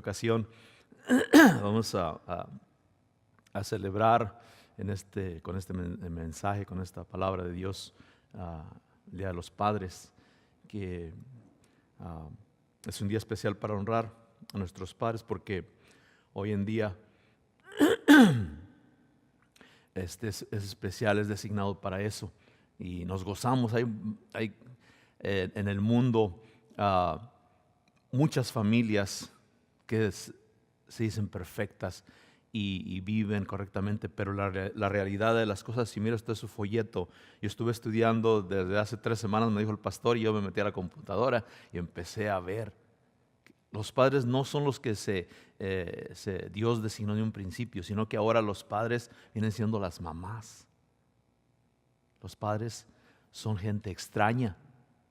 ocasión vamos a celebrar con este mensaje, con esta palabra de Dios, el Día de los Padres, que es un día especial para honrar a nuestros padres, porque hoy en día es especial, es designado para eso, y nos gozamos. Hay en el mundo muchas familias que se dicen perfectas y viven correctamente, pero la realidad de las cosas, si mira usted su folleto, yo estuve estudiando desde hace 3 semanas, me dijo el pastor, y yo me metí a la computadora y empecé a ver. Los padres no son los que Dios designó de un principio, sino que ahora los padres vienen siendo las mamás. Los padres son gente extraña,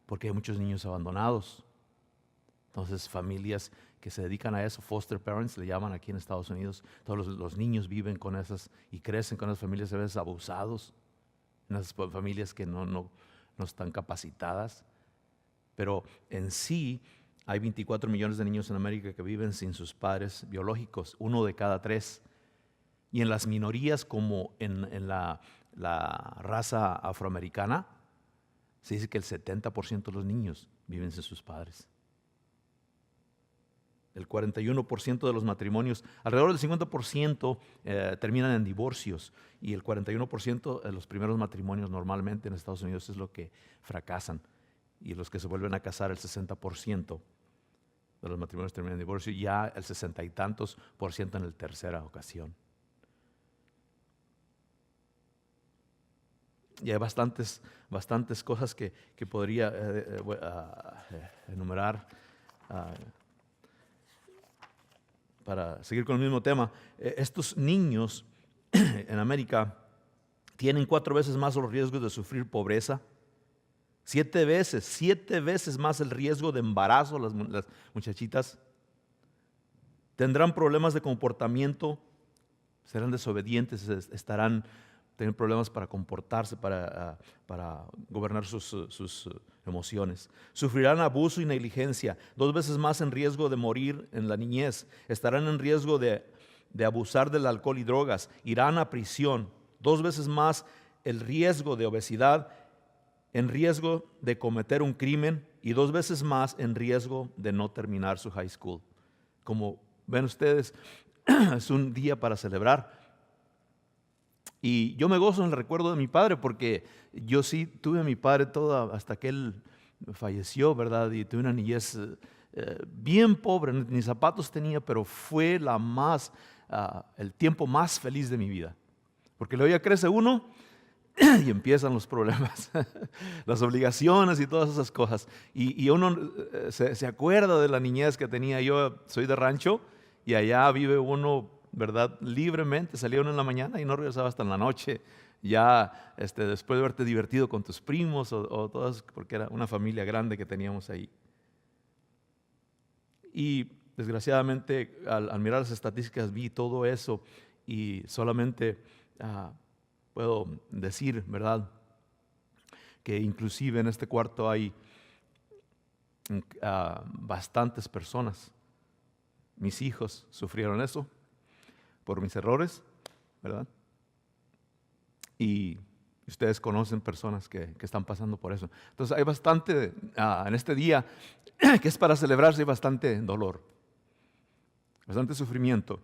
porque hay muchos niños abandonados. Entonces, familias que se dedican a eso, foster parents, le llaman aquí en Estados Unidos. Todos los niños viven con esas y crecen con esas familias, a veces abusados, en esas familias que no están capacitadas. Pero en sí, hay 24 millones de niños en América que viven sin sus padres biológicos, 1 de cada 3. Y en las minorías, como en la raza afroamericana, se dice que el 70% de los niños viven sin sus padres. El 41% de los matrimonios, alrededor del 50% terminan en divorcios, y el 41% de los primeros matrimonios normalmente en Estados Unidos es lo que fracasan, y los que se vuelven a casar, el 60% de los matrimonios terminan en divorcio, y ya el 60 y tantos % en la tercera ocasión. Y hay bastantes cosas que podría enumerar para seguir con el mismo tema. Estos niños en América tienen 4 veces más los riesgos de sufrir pobreza, 7 veces más el riesgo de embarazo, las muchachitas. Tendrán problemas de comportamiento, serán desobedientes, tienen problemas para comportarse, para gobernar sus emociones. Sufrirán abuso y negligencia, 2 veces más en riesgo de morir en la niñez. Estarán en riesgo de abusar del alcohol y drogas. Irán a prisión, 2 veces más el riesgo de obesidad, en riesgo de cometer un crimen, y 2 veces más en riesgo de no terminar su high school. Como ven ustedes, es un día para celebrar. Y yo me gozo en el recuerdo de mi padre, porque yo sí tuve a mi padre hasta que él falleció, ¿verdad? Y tuve una niñez bien pobre, ni zapatos tenía, pero fue el tiempo más feliz de mi vida. Porque luego ya crece uno y empiezan los problemas, las obligaciones y todas esas cosas. Y uno se acuerda de la niñez que tenía. Yo soy de rancho y allá vive uno, ¿verdad? Libremente. Salía uno en la mañana y no regresaba hasta en la noche. Ya después de haberte divertido con tus primos o todas, porque era una familia grande que teníamos ahí. Y desgraciadamente al mirar las estadísticas vi todo eso, y solamente puedo decir, ¿verdad?, que inclusive en este cuarto hay bastantes personas. Mis hijos sufrieron eso por mis errores, ¿verdad? Y ustedes conocen personas que están pasando por eso. Entonces hay bastante en este día que es para celebrarse, hay bastante dolor, bastante sufrimiento.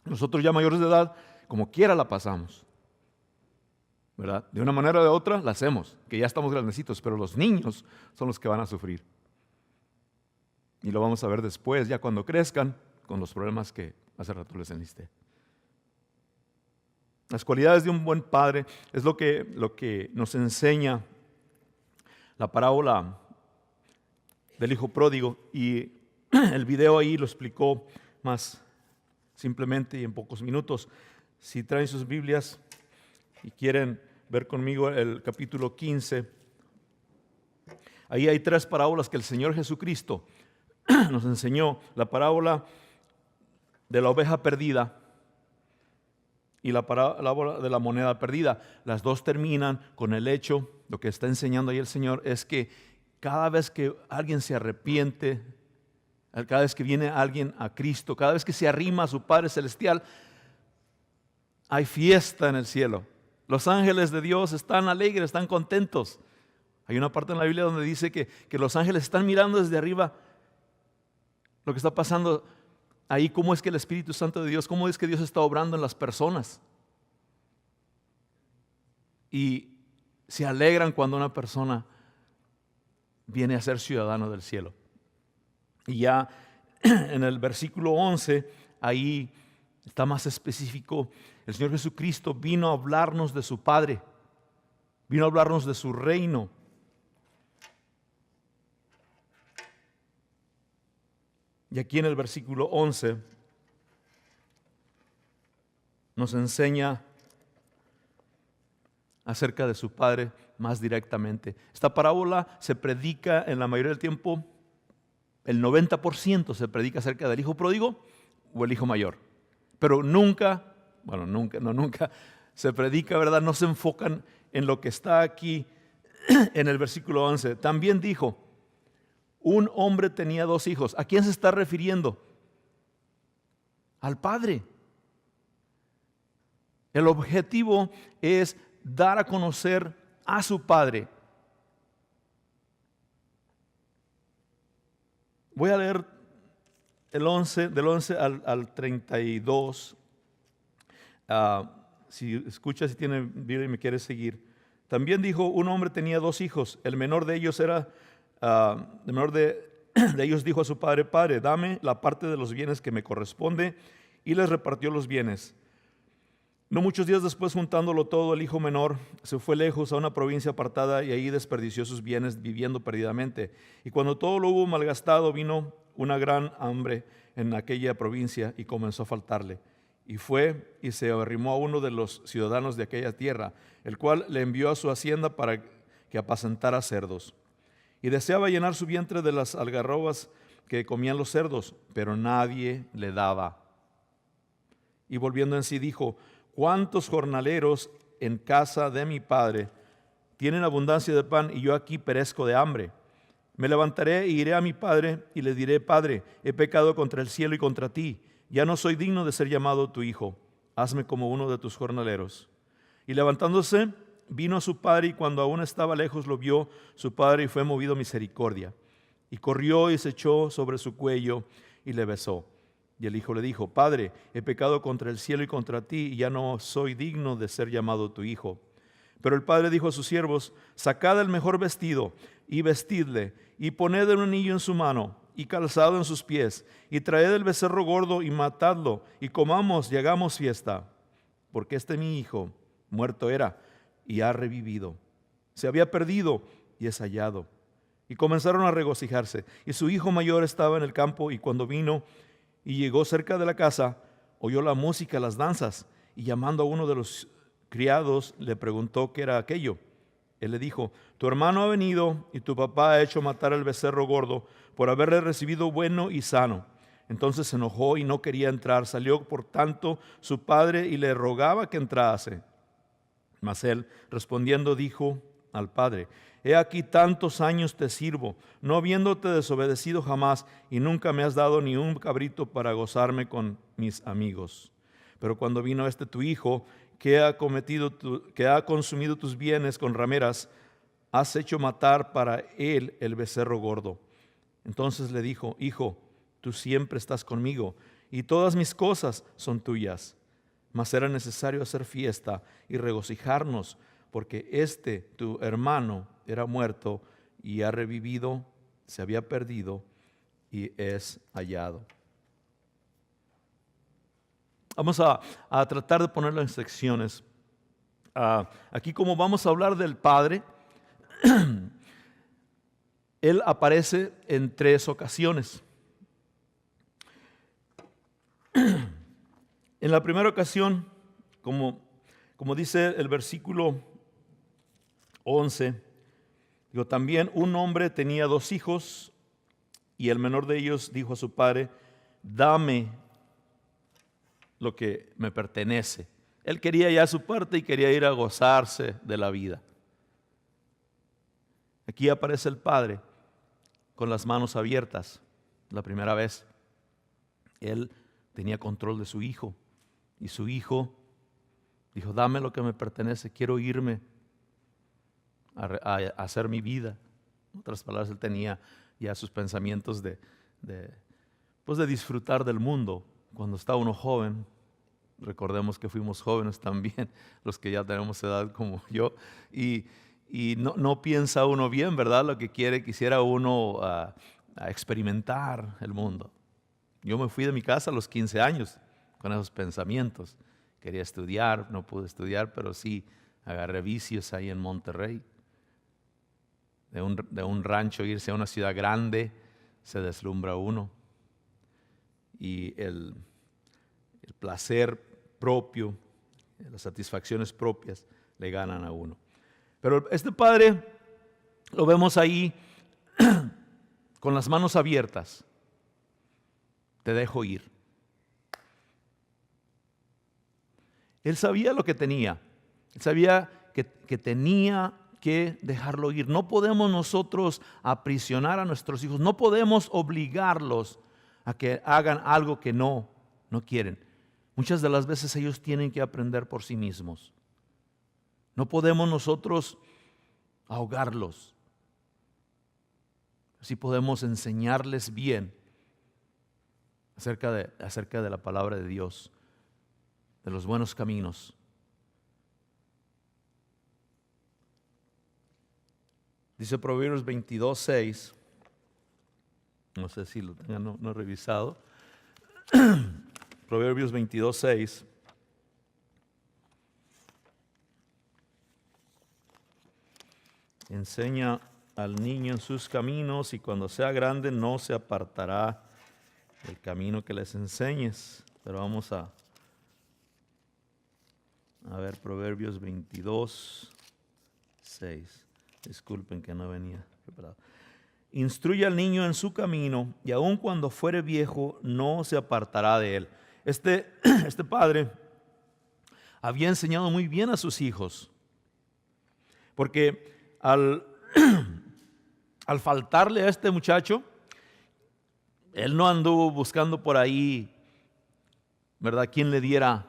Nosotros ya mayores de edad, como quiera la pasamos, ¿verdad? De una manera o de otra la hacemos, que ya estamos grandecitos, pero los niños son los que van a sufrir. Y lo vamos a ver después, ya cuando crezcan, con los problemas que hace rato les enlisté. Las cualidades de un buen padre es lo que nos enseña la parábola del hijo pródigo, y el video ahí lo explicó más simplemente y en pocos minutos. Si traen sus Biblias y quieren ver conmigo el capítulo 15, ahí hay 3 parábolas que el Señor Jesucristo nos enseñó: la parábola de la oveja perdida y la parábola de la moneda perdida. Las 2 terminan con el hecho, lo que está enseñando ahí el Señor es que cada vez que alguien se arrepiente Cada vez que viene alguien a Cristo, cada vez que se arrima a su Padre Celestial, hay fiesta en el cielo. Los ángeles de Dios están alegres, están contentos. Hay una parte en la Biblia donde dice que los ángeles están mirando desde arriba lo que está pasando ahí, cómo es que el Espíritu Santo de Dios, cómo es que Dios está obrando en las personas. Y se alegran cuando una persona viene a ser ciudadano del cielo. Y ya en el versículo 11, ahí está más específico. El Señor Jesucristo vino a hablarnos de su Padre, vino a hablarnos de su reino. Y aquí en el versículo 11 nos enseña acerca de su Padre más directamente. Esta parábola se predica en la mayoría del tiempo, el 90% se predica acerca del hijo pródigo o el hijo mayor. Pero nunca se predica, ¿verdad? No se enfocan en lo que está aquí en el versículo 11. También dijo, un hombre tenía 2 hijos. ¿A quién se está refiriendo? Al Padre. El objetivo es dar a conocer a su Padre. Voy a leer del 11 al 32. Si escuchas, si tiene Biblia y me quieres seguir. También dijo, un hombre tenía 2 hijos. El menor de ellos dijo a su padre, Padre, dame la parte de los bienes que me corresponde, y les repartió los bienes. No muchos días después, juntándolo todo, el hijo menor se fue lejos a una provincia apartada y ahí desperdició sus bienes viviendo perdidamente. Y cuando todo lo hubo malgastado, vino una gran hambre en aquella provincia y comenzó a faltarle. Y fue y se arrimó a uno de los ciudadanos de aquella tierra, el cual le envió a su hacienda para que apacentara cerdos. Y deseaba llenar su vientre de las algarrobas que comían los cerdos, pero nadie le daba. Y volviendo en sí dijo, ¿cuántos jornaleros en casa de mi padre tienen abundancia de pan y yo aquí perezco de hambre? Me levantaré e iré a mi padre y le diré, Padre, he pecado contra el cielo y contra ti. Ya no soy digno de ser llamado tu hijo. Hazme como uno de tus jornaleros. Y levantándose, vino a su padre, y cuando aún estaba lejos lo vio su padre y fue movido a misericordia. Y corrió y se echó sobre su cuello y le besó. Y el hijo le dijo, Padre, he pecado contra el cielo y contra ti, y ya no soy digno de ser llamado tu hijo. Pero el padre dijo a sus siervos, sacad el mejor vestido y vestidle, y poned un anillo en su mano y calzado en sus pies, y traed el becerro gordo y matadlo, y comamos y hagamos fiesta. Porque mi hijo muerto era y ha revivido. Se había perdido y es hallado. Y comenzaron a regocijarse. Y su hijo mayor estaba en el campo, y cuando vino y llegó cerca de la casa, oyó la música, las danzas, y llamando a uno de los criados, le preguntó qué era aquello. Él le dijo, tu hermano ha venido y tu papá ha hecho matar al becerro gordo por haberle recibido bueno y sano. Entonces se enojó y no quería entrar. Salió por tanto su padre y le rogaba que entrase. Mas él, respondiendo, dijo al padre, he aquí tantos años te sirvo, no habiéndote desobedecido jamás, y nunca me has dado ni un cabrito para gozarme con mis amigos. Pero cuando vino tu hijo, que ha consumido tus bienes con rameras, has hecho matar para él el becerro gordo. Entonces le dijo, hijo, tú siempre estás conmigo, y todas mis cosas son tuyas. Mas era necesario hacer fiesta y regocijarnos, porque tu hermano era muerto y ha revivido, se había perdido y es hallado. Vamos a tratar de ponerlo en secciones. Aquí, como vamos a hablar del Padre, Él aparece en 3 ocasiones. En la primera ocasión, como dice el versículo 11, también un hombre tenía 2 hijos, y el menor de ellos dijo a su padre, dame lo que me pertenece. Él quería ya su parte y quería ir a gozarse de la vida. Aquí aparece el padre con las manos abiertas. la primera vez, él tenía control de su hijo. Y su hijo dijo, dame lo que me pertenece, quiero irme a hacer mi vida. En otras palabras, él tenía ya sus pensamientos pues de disfrutar del mundo. Cuando está uno joven, recordemos que fuimos jóvenes también, los que ya tenemos edad como yo, y no piensa uno bien, ¿verdad? Lo que quisiera uno a experimentar el mundo. Yo me fui de mi casa a los 15 años con esos pensamientos. Quería estudiar, no pude estudiar, pero sí agarré vicios ahí en Monterrey. De un rancho irse a una ciudad grande, se deslumbra uno. Y el placer propio, las satisfacciones propias le ganan a uno. Pero este padre lo vemos ahí con las manos abiertas. Te dejo ir. Él sabía lo que tenía. Él sabía que tenía que dejarlo ir. No podemos nosotros aprisionar a nuestros hijos. No podemos obligarlos a que hagan algo que no quieren. Muchas de las veces ellos tienen que aprender por sí mismos. No podemos nosotros ahogarlos. Sí podemos enseñarles bien acerca de la palabra de Dios, de los buenos caminos. Dice Proverbios 22:6. No sé si lo tengan, no he revisado. Proverbios 22:6. Enseña al niño en sus caminos y cuando sea grande no se apartará del camino que les enseñes. Pero vamos a ver Proverbios 22:6. Disculpen que no venía preparado. Instruye al niño en su camino y aun cuando fuere viejo no se apartará de él. Este padre había enseñado muy bien a sus hijos, porque al faltarle a este muchacho, él no anduvo buscando por ahí, ¿verdad?, quién le diera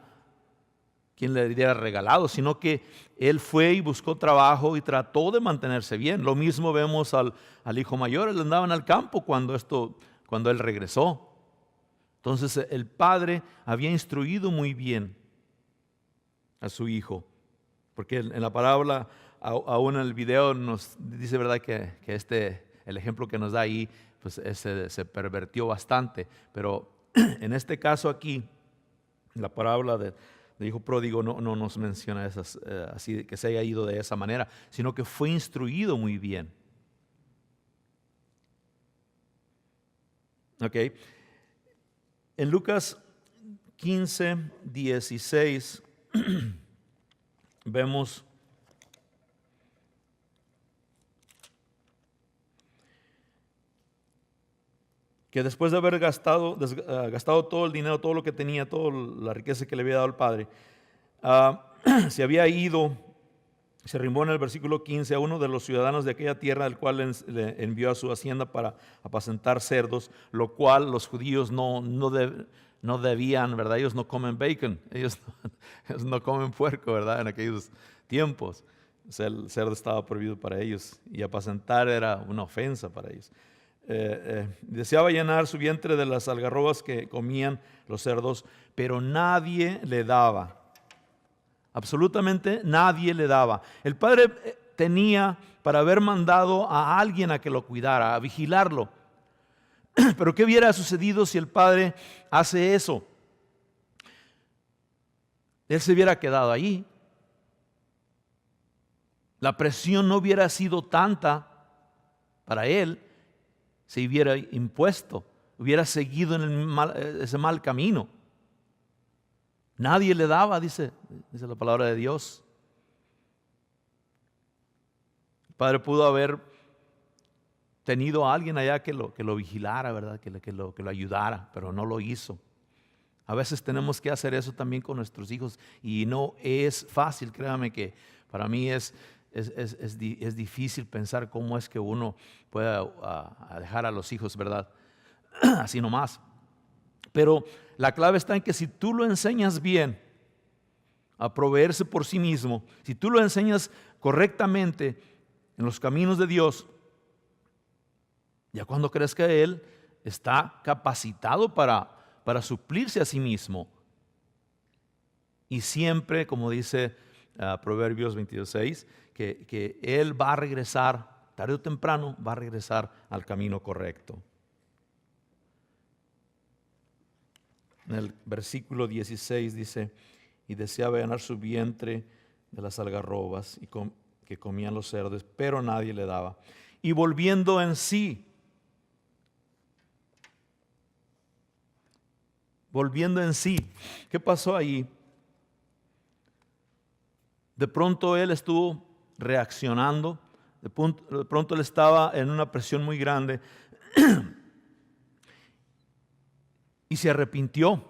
regalado, sino que él fue y buscó trabajo y trató de mantenerse bien. Lo mismo vemos al hijo mayor. Él andaba en el campo cuando él regresó. Entonces el padre había instruido muy bien a su hijo, porque en la parábola, aún en el video nos dice, ¿verdad?, que el ejemplo que nos da ahí pues se pervertió bastante, pero en este caso aquí, la parábola de hijo pródigo no nos menciona así que se haya ido de esa manera, sino que fue instruido muy bien. Ok. En Lucas 15:16 vemos que después de haber gastado todo el dinero, todo lo que tenía, toda la riqueza que le había dado el padre, se había ido, se arrimó en el versículo 15 a uno de los ciudadanos de aquella tierra, el cual le envió a su hacienda para apacentar cerdos, lo cual los judíos no debían, ¿verdad? Ellos no comen bacon, ellos no comen puerco, ¿verdad? En aquellos tiempos. O sea, el cerdo estaba prohibido para ellos y apacentar era una ofensa para ellos. Deseaba llenar su vientre de las algarrobas que comían los cerdos, pero nadie le daba. Absolutamente nadie le daba. El padre tenía para haber mandado a alguien a que lo cuidara, a vigilarlo. Pero ¿qué hubiera sucedido si el padre hace eso? Él se hubiera quedado ahí. La presión no hubiera sido tanta para él. Se hubiera impuesto, hubiera seguido en ese mal camino. Nadie le daba, dice la palabra de Dios. El padre pudo haber tenido a alguien allá que lo vigilara, ¿verdad? Que lo ayudara, pero no lo hizo. A veces tenemos que hacer eso también con nuestros hijos y no es fácil. Créame que para mí es difícil pensar cómo es que uno pueda dejar a los hijos, ¿verdad? así nomás. Pero la clave está en que si tú lo enseñas bien a proveerse por sí mismo, si tú lo enseñas correctamente en los caminos de Dios, ya cuando crezca él, está capacitado para suplirse a sí mismo. Y siempre, como dice Proverbios 22:6, que él va a regresar, tarde o temprano, va a regresar al camino correcto. En el versículo 16 dice, y deseaba llenar su vientre de las algarrobas que comían los cerdos, pero nadie le daba. Y volviendo en sí, ¿qué pasó ahí? De pronto él estuvo reaccionando, de pronto él estaba en una presión muy grande y se arrepintió.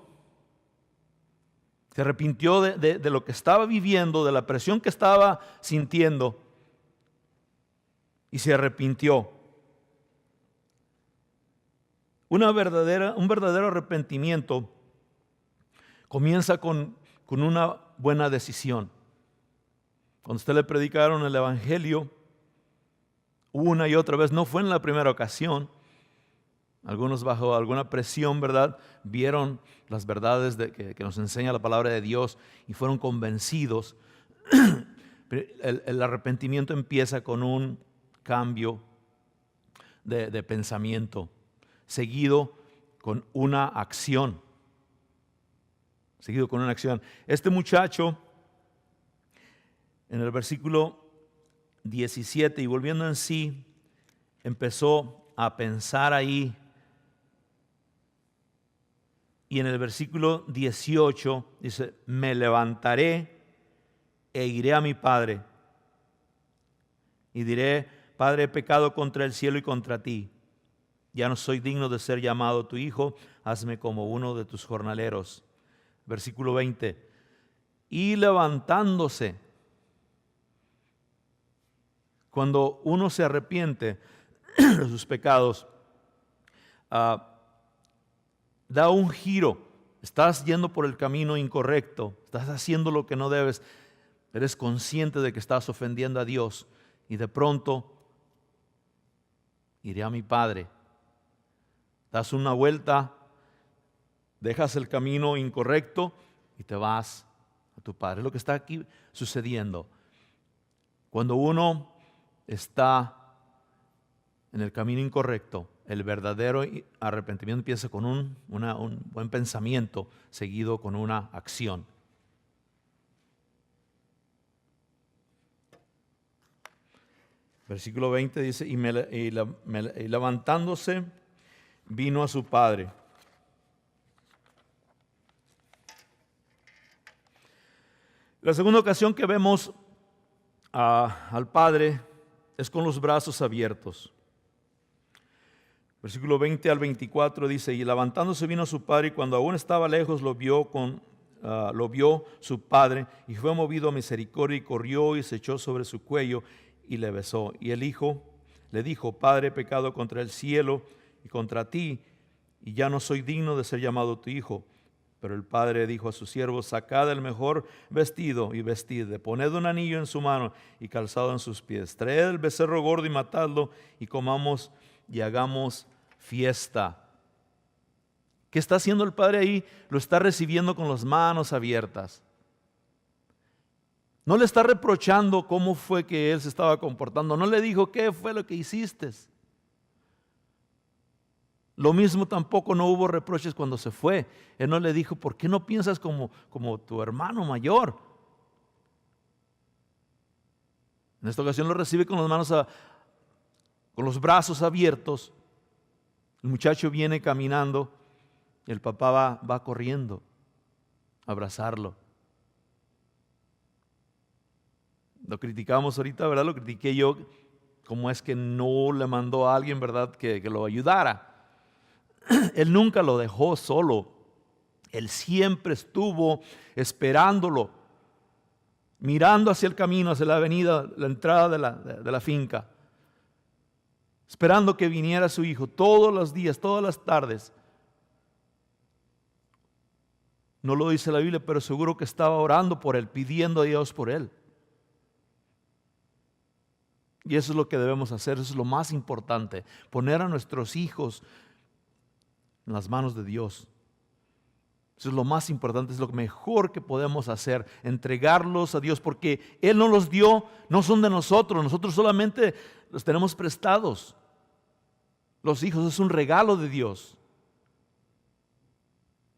Se arrepintió de lo que estaba viviendo, de la presión que estaba sintiendo, y se arrepintió. Un verdadero arrepentimiento comienza con una buena decisión. Cuando usted le predicaron el evangelio una y otra vez, no fue en la primera ocasión. Algunos bajo alguna presión, ¿verdad?, vieron las verdades que nos enseña la palabra de Dios y fueron convencidos. El arrepentimiento empieza con un cambio de pensamiento, seguido con una acción. Este muchacho, en el versículo 17, y volviendo en sí, empezó a pensar ahí. Y en el versículo 18 dice, me levantaré e iré a mi padre y diré, Padre, he pecado contra el cielo y contra ti. Ya no soy digno de ser llamado tu hijo, hazme como uno de tus jornaleros. Versículo 20, y levantándose. Cuando uno se arrepiente de sus pecados, da un giro. Estás yendo por el camino incorrecto, estás haciendo lo que no debes, eres consciente de que estás ofendiendo a Dios y de pronto iré a mi Padre. Das una vuelta, dejas el camino incorrecto y te vas a tu Padre. Es lo que está aquí sucediendo. Cuando uno está en el camino incorrecto, el verdadero arrepentimiento empieza con un buen pensamiento seguido con una acción. Versículo 20 dice, y levantándose vino a su padre. La segunda ocasión que vemos al padre es con los brazos abiertos. Versículo 20 al 24 dice, y levantándose vino a su padre, y cuando aún estaba lejos lo vio su padre, y fue movido a misericordia, y corrió y se echó sobre su cuello y le besó. Y el hijo le dijo, Padre, he pecado contra el cielo y contra ti, y ya no soy digno de ser llamado tu hijo. Pero el padre dijo a sus siervos, sacad el mejor vestido y vestidle, poned un anillo en su mano y calzado en sus pies, traed el becerro gordo y matadlo, y comamos y hagamos fiesta. ¿Qué está haciendo el padre ahí? Lo está recibiendo con las manos abiertas. No le está reprochando cómo fue que él se estaba comportando. No le dijo, ¿qué fue lo que hiciste? Lo mismo tampoco no hubo reproches cuando se fue. Él no le dijo, ¿por qué no piensas como tu hermano mayor? En esta ocasión lo recibe con las manos, con los brazos abiertos. El muchacho viene caminando y el papá va corriendo a abrazarlo. Lo criticamos ahorita, ¿verdad? Lo critiqué yo, cómo es que no le mandó a alguien, ¿verdad?, que lo ayudara. Él nunca lo dejó solo. Él siempre estuvo esperándolo, mirando hacia el camino, hacia la avenida, la entrada de la finca. esperando que viniera su hijo todos los días, todas las tardes. No lo dice la Biblia, pero seguro que estaba orando por él, pidiendo a Dios por él. Y eso es lo que debemos hacer, eso es lo más importante, poner a nuestros hijos en las manos de Dios. Eso es lo más importante, es lo mejor que podemos hacer, entregarlos a Dios, porque Él nos los dio, no son de nosotros, nosotros solamente los tenemos prestados. Los hijos es un regalo de Dios.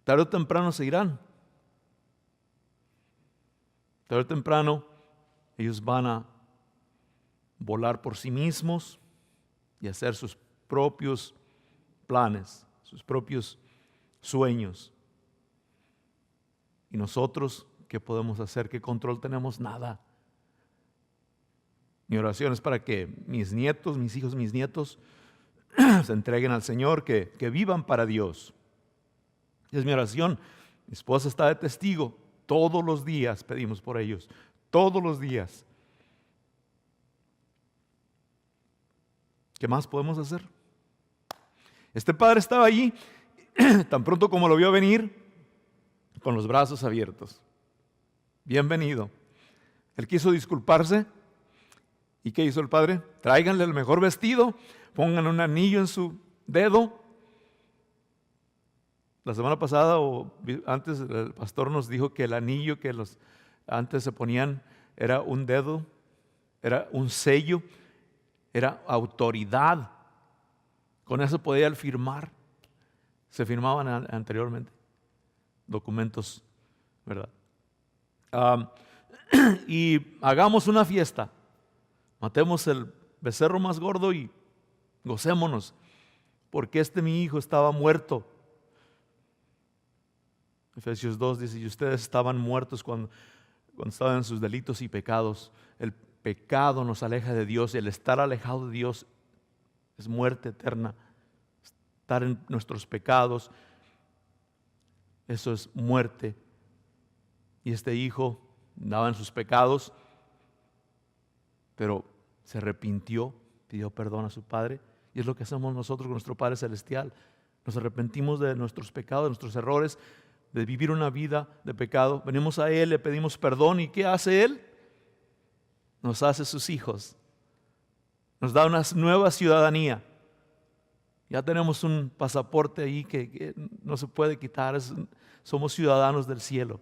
Tarde o temprano se irán. Tarde o temprano ellos van a volar por sí mismos y hacer sus propios planes, sus propios sueños. ¿Y nosotros qué podemos hacer? ¿Qué control tenemos? Nada. Mi oración es para que mis nietos, mis hijos, mis nietos se entreguen al Señor, que vivan para Dios. Es mi oración. Mi esposa está de testigo. Todos los días pedimos por ellos. Todos los días. ¿Qué más podemos hacer? Este padre estaba allí, tan pronto como lo vio venir, con los brazos abiertos. Bienvenido. Él quiso disculparse. ¿Y qué hizo el padre? Tráiganle el mejor vestido, pongan un anillo en su dedo. La semana pasada o antes el pastor nos dijo que el anillo que los antes se ponían era un dedo, era un sello, era autoridad. Con eso podía él firmar. Se firmaban anteriormente documentos, ¿verdad? Y hagamos una fiesta. Matemos el becerro más gordo y gocémonos, porque mi hijo estaba muerto. Efesios 2 dice, y ustedes estaban muertos cuando estaban en sus delitos y pecados. El pecado nos aleja de Dios y el estar alejado de Dios es muerte eterna. Estar en nuestros pecados, eso es muerte. Y este hijo andaba en sus pecados, pero se arrepintió, pidió perdón a su padre. Y es lo que hacemos nosotros con nuestro Padre Celestial. Nos arrepentimos de nuestros pecados, de nuestros errores, de vivir una vida de pecado. Venimos a Él, le pedimos perdón. ¿Y qué hace Él? Nos hace sus hijos. Nos da una nueva ciudadanía. Ya tenemos un pasaporte ahí que no se puede quitar. Somos ciudadanos del cielo.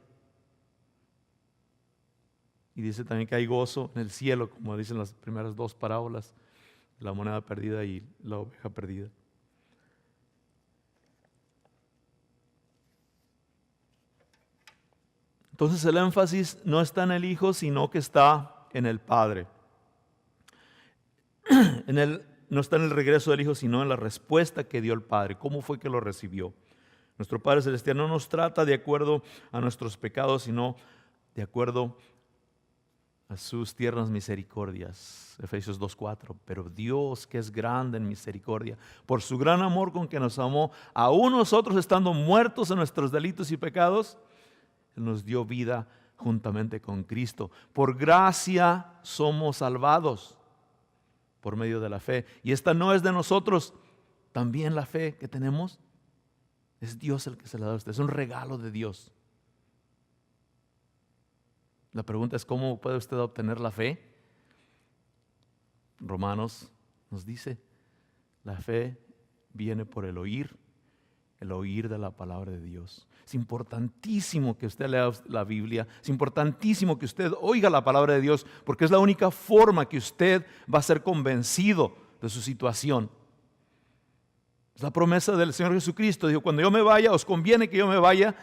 Y dice también que hay gozo en el cielo, como dicen las primeras dos parábolas, la moneda perdida y la oveja perdida. Entonces el énfasis no está en el Hijo, sino que está en el Padre. No está en el regreso del Hijo, sino en la respuesta que dio el Padre. ¿Cómo fue que lo recibió? Nuestro Padre Celestial no nos trata de acuerdo a nuestros pecados, sino de acuerdo a sus tiernas misericordias. Efesios 2:4. Pero Dios, que es grande en misericordia, por su gran amor con que nos amó, aún nosotros estando muertos en nuestros delitos y pecados, Él nos dio vida juntamente con Cristo. Por gracia somos salvados por medio de la fe. Y esta no es de nosotros. También la fe que tenemos es Dios el que se la da a usted. Es un regalo de Dios. La pregunta es, ¿cómo puede usted obtener la fe? Romanos nos dice, la fe viene por el oír de la palabra de Dios. Es importantísimo que usted lea la Biblia, es importantísimo que usted oiga la palabra de Dios, porque es la única forma que usted va a ser convencido de su situación. Es la promesa del Señor Jesucristo. Dijo, cuando yo me vaya, os conviene que yo me vaya,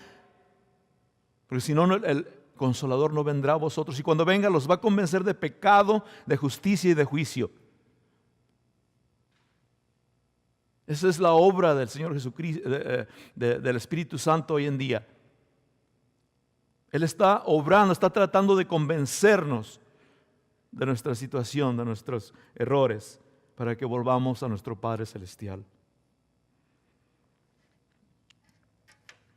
porque si no, el Consolador no vendrá a vosotros, y cuando venga los va a convencer de pecado, de justicia y de juicio. Esa es la obra del Señor Jesucristo, del Espíritu Santo hoy en día. Él está obrando, está tratando de convencernos de nuestra situación, de nuestros errores, para que volvamos a nuestro Padre Celestial.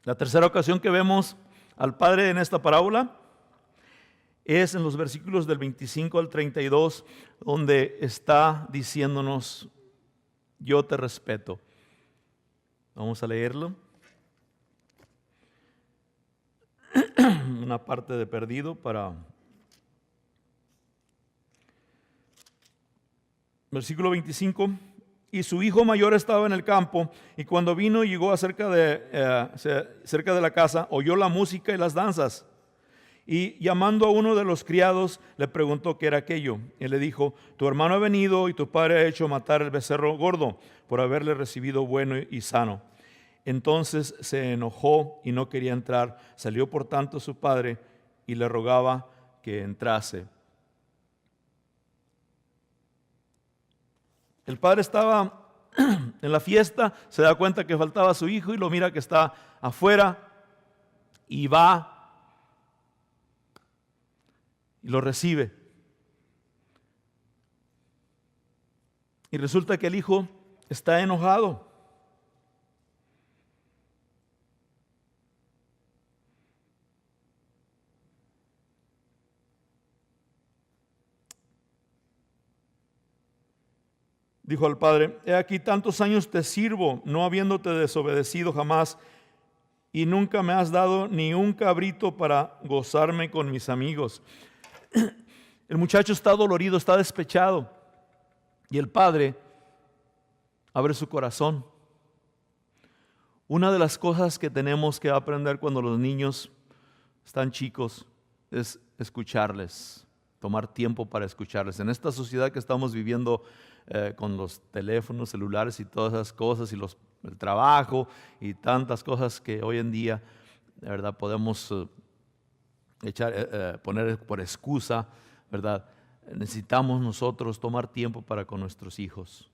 La tercera ocasión que vemos al Padre en esta parábola es en los versículos del 25 al 32, donde está diciéndonos yo te respeto. Vamos a leerlo. Una parte de perdido para... Versículo 25. Y su hijo mayor estaba en el campo, y cuando vino y llegó cerca de la casa, oyó la música y las danzas. Y llamando a uno de los criados, le preguntó qué era aquello. Y le dijo: tu hermano ha venido y tu padre ha hecho matar el becerro gordo por haberle recibido bueno y sano. Entonces se enojó y no quería entrar. Salió por tanto su padre y le rogaba que entrase. El padre estaba en la fiesta, se da cuenta que faltaba su hijo y lo mira que está afuera y va y lo recibe. Y resulta que el hijo está enojado. Dijo al padre: he aquí tantos años te sirvo, no habiéndote desobedecido jamás, y nunca me has dado ni un cabrito para gozarme con mis amigos. El muchacho está dolorido, está despechado, y el padre abre su corazón. Una de las cosas que tenemos que aprender cuando los niños están chicos es escucharles, tomar tiempo para escucharles. En esta sociedad que estamos viviendo, con los teléfonos celulares y todas esas cosas, y el trabajo y tantas cosas que hoy en día, de verdad, podemos poner por excusa, ¿verdad? Necesitamos nosotros tomar tiempo para con nuestros hijos.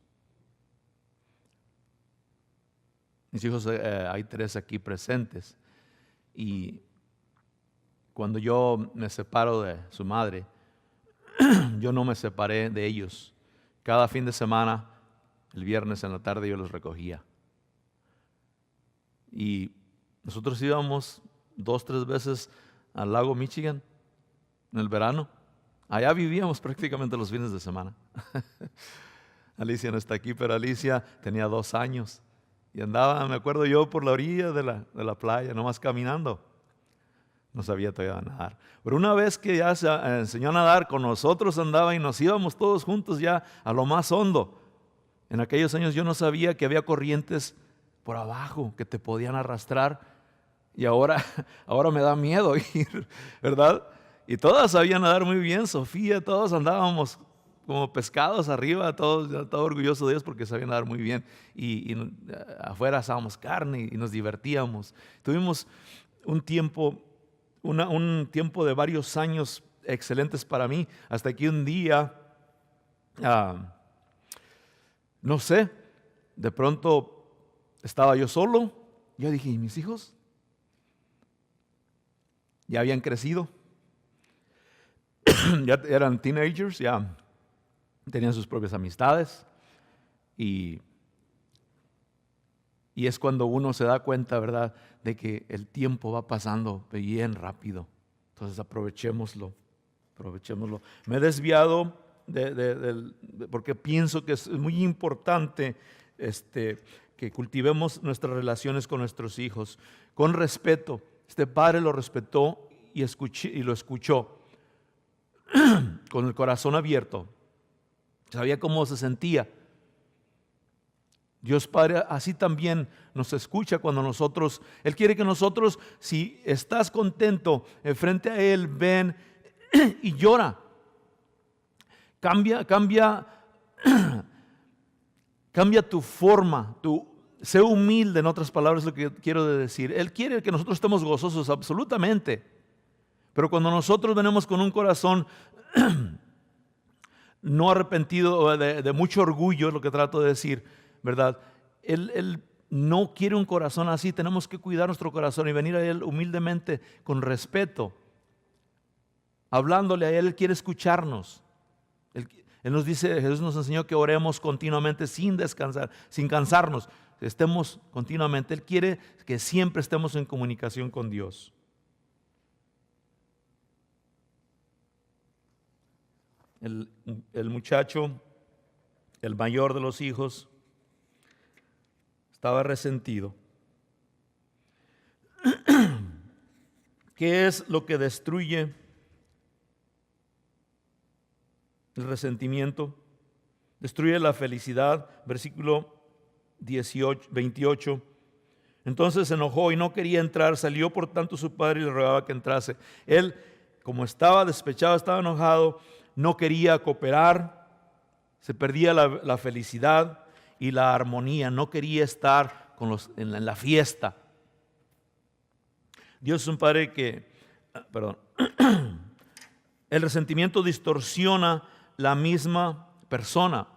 Mis hijos, hay 3 aquí presentes, y cuando yo me separo de su madre, yo no me separé de ellos. Cada fin de semana, el viernes en la tarde, yo los recogía. Y nosotros íbamos 2, 3 veces al lago Michigan en el verano. Allá vivíamos prácticamente los fines de semana. Alicia no está aquí, pero Alicia tenía 2 años y andaba, me acuerdo yo, por la orilla de la playa, nomás caminando. No sabía todavía nadar. Pero una vez que ya se enseñó a nadar, con nosotros andaba y nos íbamos todos juntos ya a lo más hondo. En aquellos años yo no sabía que había corrientes por abajo que te podían arrastrar, y ahora me da miedo ir, ¿verdad? Y todas sabían nadar muy bien, Sofía, todos andábamos como pescados arriba, todos, yo estaba orgulloso de ellos porque sabían nadar muy bien. Y afuera asábamos carne y nos divertíamos. Tuvimos un tiempo de varios años excelentes para mí, hasta que un día, no sé, de pronto estaba yo solo. Yo dije: ¿y mis hijos? Ya habían crecido, ya eran teenagers, ya tenían sus propias amistades, y es cuando uno se da cuenta, ¿verdad?, de que el tiempo va pasando bien rápido. Entonces aprovechémoslo. Me he desviado porque pienso que es muy importante que cultivemos nuestras relaciones con nuestros hijos con respeto. Este padre lo respetó y lo escuchó con el corazón abierto. Sabía cómo se sentía. Dios Padre así también nos escucha cuando nosotros, Él quiere que nosotros, si estás contento frente a Él, ven y llora. Cambia tu forma, sé humilde, en otras palabras, lo que quiero decir. Él quiere que nosotros estemos gozosos, absolutamente. Pero cuando nosotros venimos con un corazón no arrepentido, de mucho orgullo, es lo que trato de decir, ¿verdad? Él no quiere un corazón así. Tenemos que cuidar nuestro corazón y venir a Él humildemente, con respeto, hablándole a Él. Él quiere escucharnos. Él nos dice, Jesús nos enseñó que oremos continuamente sin descansar, sin cansarnos. Estemos continuamente. Él quiere que siempre estemos en comunicación con Dios. El muchacho, el mayor de los hijos, estaba resentido. ¿Qué es lo que destruye el resentimiento? Destruye la felicidad. Versículo 28. Entonces se enojó y no quería entrar. Salió por tanto su padre y le rogaba que entrase. Él, como estaba despechado, estaba enojado, no quería cooperar. Se perdía la felicidad y la armonía. No quería estar en la fiesta. Dios es un padre el resentimiento distorsiona la misma persona.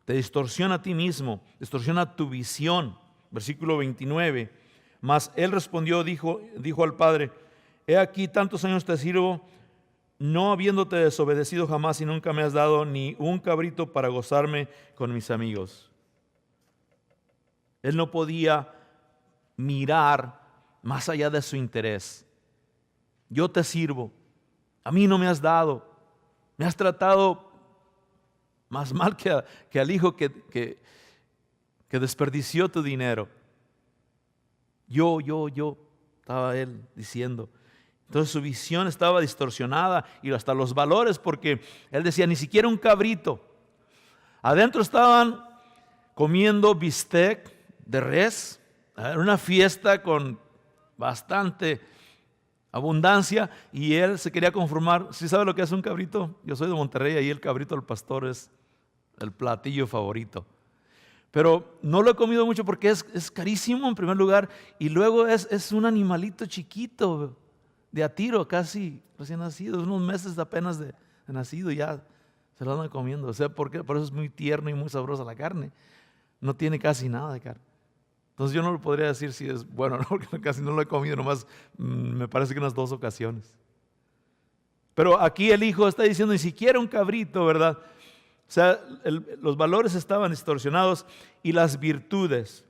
Te distorsiona a ti mismo, distorsiona tu visión. Versículo 29. Mas él respondió, dijo al padre: he aquí tantos años te sirvo, no habiéndote desobedecido jamás, y nunca me has dado ni un cabrito para gozarme con mis amigos. Él no podía mirar más allá de su interés. Yo te sirvo, a mí no me has dado, me has tratado más mal que al hijo que desperdició tu dinero. Yo, estaba él diciendo. Entonces su visión estaba distorsionada y hasta los valores, porque él decía, ni siquiera un cabrito. Adentro estaban comiendo bistec de res, era una fiesta con bastante abundancia, y él se quería conformar. ¿Sí sabe lo que es un cabrito? Yo soy de Monterrey, ahí el cabrito del pastor es el platillo favorito. Pero no lo he comido mucho porque es carísimo en primer lugar, y luego es un animalito chiquito, de a tiro, casi recién nacido, unos meses apenas de nacido, ya se lo andan comiendo. O sea, por eso es muy tierno y muy sabrosa la carne. No tiene casi nada de carne. Entonces yo no lo podría decir si es bueno, ¿no? Porque casi no lo he comido, nomás me parece que unas 2 ocasiones. Pero aquí el hijo está diciendo, ni siquiera un cabrito, ¿verdad? O sea, los valores estaban distorsionados, y las virtudes,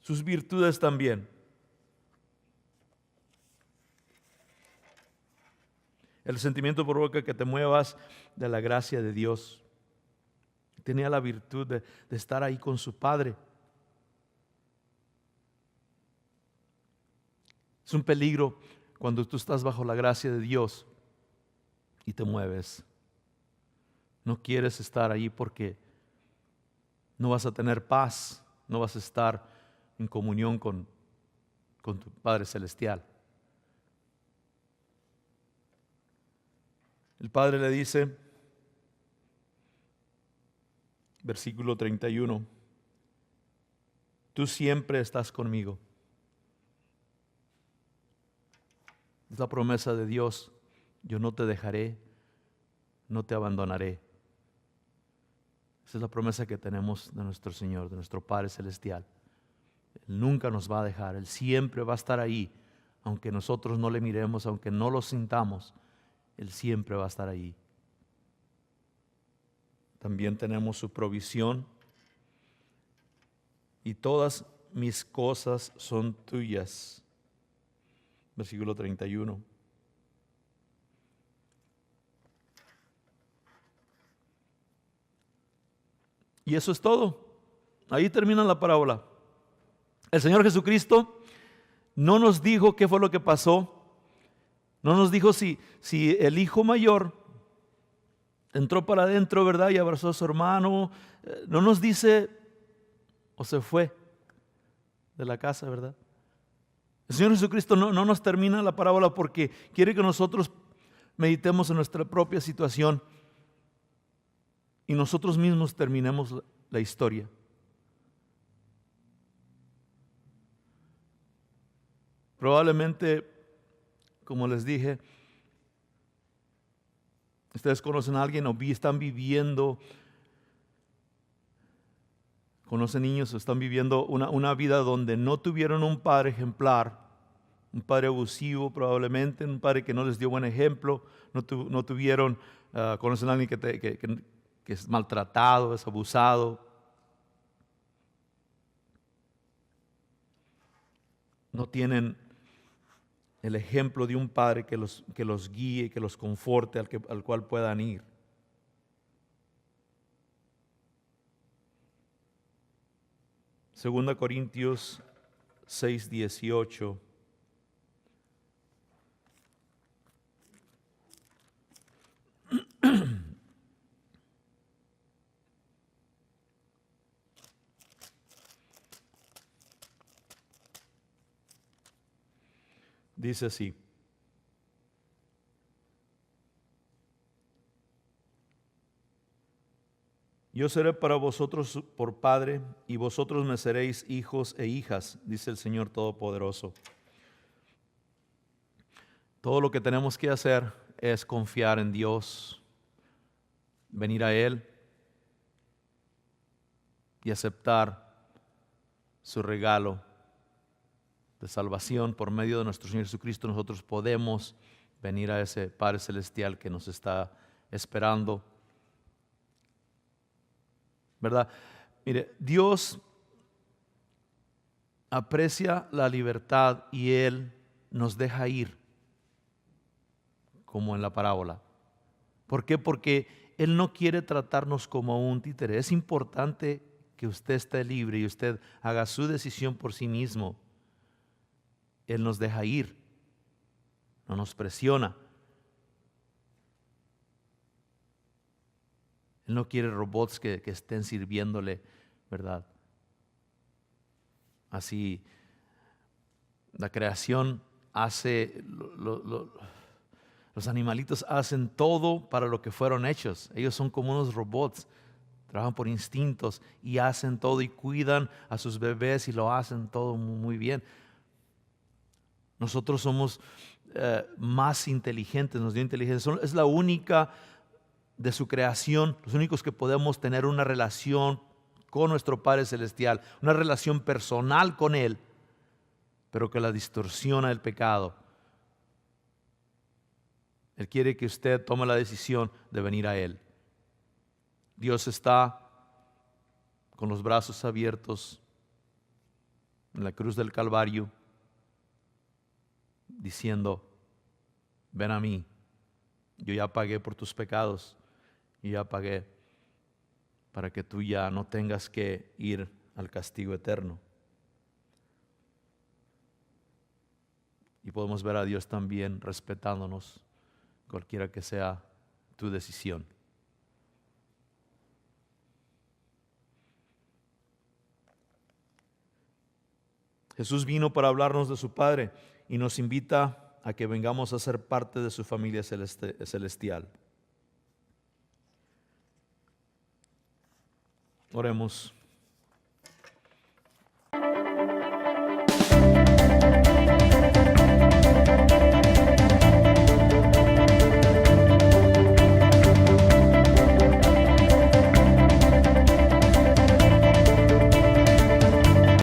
sus virtudes también. El sentimiento provoca que te muevas de la gracia de Dios. Tenía la virtud de estar ahí con su padre. Es un peligro cuando tú estás bajo la gracia de Dios y te mueves. No quieres estar ahí porque no vas a tener paz, no vas a estar en comunión con tu Padre Celestial. El Padre le dice, versículo 31, tú siempre estás conmigo. Es la promesa de Dios, yo no te dejaré, no te abandonaré. Esa es la promesa que tenemos de nuestro Señor, de nuestro Padre Celestial. Él nunca nos va a dejar, Él siempre va a estar ahí, aunque nosotros no le miremos, aunque no lo sintamos, Él siempre va a estar ahí. También tenemos su provisión. Y todas mis cosas son tuyas. Versículo 31. Y eso es todo. Ahí termina la parábola. El Señor Jesucristo no nos dijo qué fue lo que pasó. No nos dijo si el hijo mayor entró para adentro, ¿verdad? Y abrazó a su hermano. No nos dice o se fue de la casa, ¿verdad? El Señor Jesucristo no nos termina la parábola porque quiere que nosotros meditemos en nuestra propia situación y nosotros mismos terminemos la historia. Probablemente, como les dije, ustedes conocen a alguien o están viviendo, conocen niños o están viviendo una vida donde no tuvieron un padre ejemplar, un padre abusivo probablemente, un padre que no les dio buen ejemplo, no tuvieron, conocen a alguien que es maltratado, es abusado. No tienen el ejemplo de un padre que los guíe, que los conforte, al cual puedan ir. 2 Corintios 6:18. Dice así: yo seré para vosotros por padre, y vosotros me seréis hijos e hijas, dice el Señor Todopoderoso. Todo lo que tenemos que hacer es confiar en Dios, venir a Él y aceptar su regalo de salvación por medio de nuestro Señor Jesucristo. Nosotros podemos venir a ese Padre Celestial que nos está esperando, ¿verdad? Mire, Dios aprecia la libertad y Él nos deja ir, como en la parábola. ¿Por qué? Porque Él no quiere tratarnos como un títere. Es importante que usted esté libre y usted haga su decisión por sí mismo. Él nos deja ir, no nos presiona. Él no quiere robots que estén sirviéndole, ¿verdad? Así, la creación hace, los animalitos hacen todo para lo que fueron hechos. Ellos son como unos robots, trabajan por instintos y hacen todo y cuidan a sus bebés y lo hacen todo muy bien. Nosotros somos más inteligentes, nos dio inteligencia. Es la única de su creación, los únicos que podemos tener una relación con nuestro Padre Celestial, una relación personal con Él, pero que la distorsiona el pecado. Él quiere que usted tome la decisión de venir a Él. Dios está con los brazos abiertos en la cruz del Calvario, diciendo: ven a mí, yo ya pagué por tus pecados, y ya pagué para que tú ya no tengas que ir al castigo eterno. Y podemos ver a Dios también respetándonos, cualquiera que sea tu decisión. Jesús vino para hablarnos de su Padre y nos invita a que vengamos a ser parte de su familia celestial. Oremos.